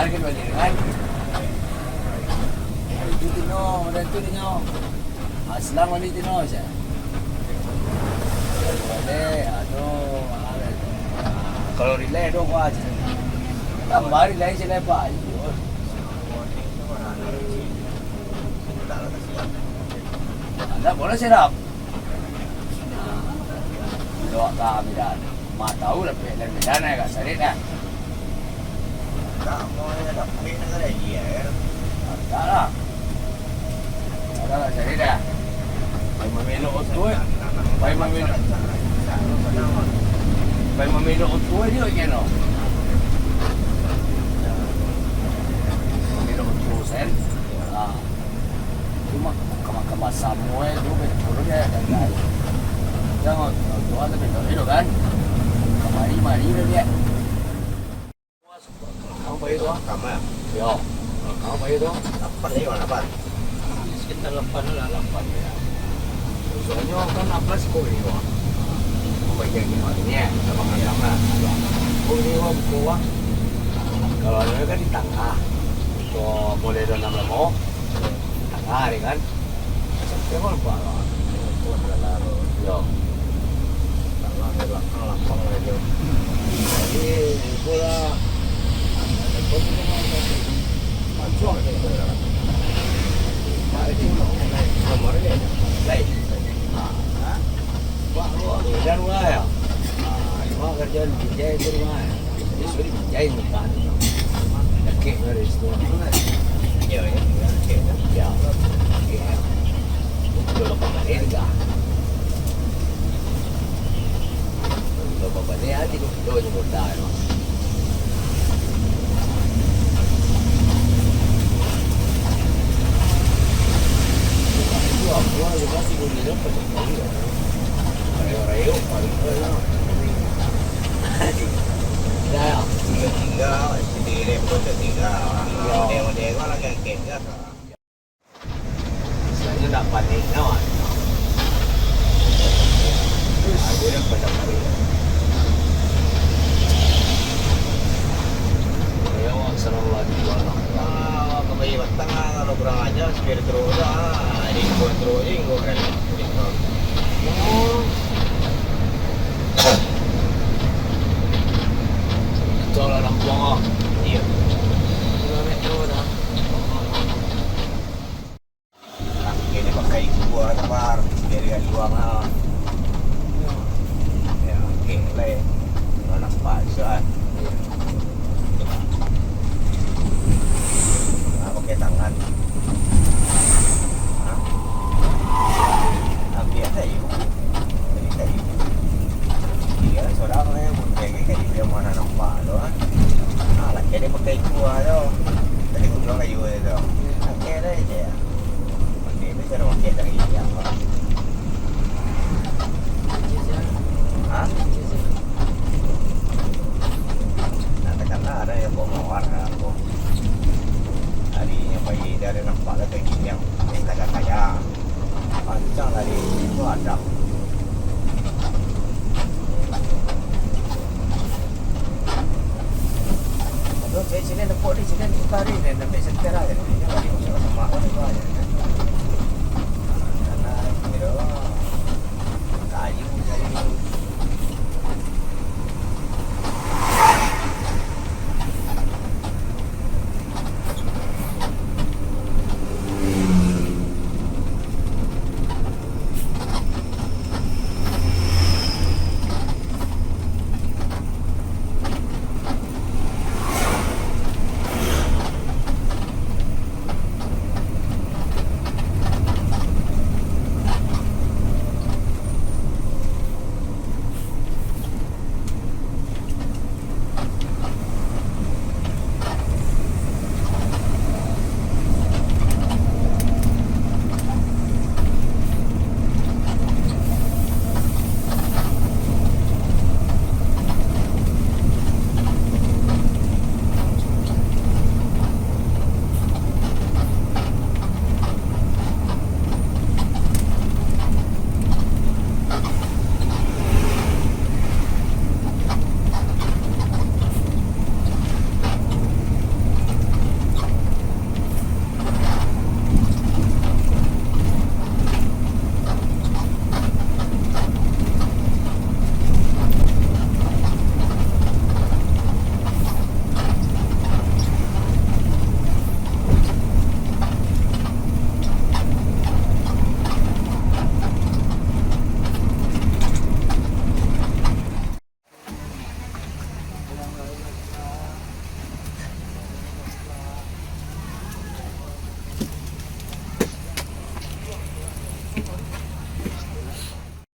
Harga balik kan? Itu tino, dan itu tino. Aslam wali tino siya. Boleh, kalau relay dong ko aja. Tambah relay sila pa. Anda boleh serap. Doa kami dah. Tahu lah dan medan ya kak sarit dah. Tak mau ada tapi nak ada dia ya. Tak lah. Ada lah sarit dah. Pai mamelo tu eh. Pai mamelo. Pai mamelo tu dia kan no. Mamelo tu sen. Ah. Cuma kama semua itu betul dia dan guys. Jangan doa tapi betul kan. Mari dia. Kamu bayar tu? Kamu ya? Ya. Kamu bayar tu? 8 ni mana 8? Sekitar 8 lah 8 ya. Soalnya kan apa sih kau ini wah? Kau bayar gimana ni? Sama-sama. Kau ini wah buku wah. Kalau ada kan di tengah. So boleh dalam lemo. Tengah ni kan. Sampai berapa lah? Itu adalah Ya. lapang aja. Jadi bola dan rumah ya. Rumah kerjaan bijai itu rumah. Jadi sudah bijai bukan. Dekik dari situ. Ya ya. Ya. Itu lepas balik enggak. Lepas balik hati tu je dah. Aku juga sih boleh dapat sekali. Rayo, paling lah. Dah. Tinggal, sendiri pun tinggal. Dia kau lagi yang kena. Sebenarnya nak panik nawan. Aku yang pada hari. Ya, assalamualaikum warahmatullahi. Kembali batang kalau kurang aja spirit terus ini gua terus ini gua kan Itu orang buang. iya ini pakai gua tabar biar dia luang ya oke lah anak pasar pakai tangan biasa yuk jadi iya saudara kayak dia mana nampak doang laki dia pakai gua tu tadi gua bilang kayu tu pakai dah je pakai ni cara pakai dari dia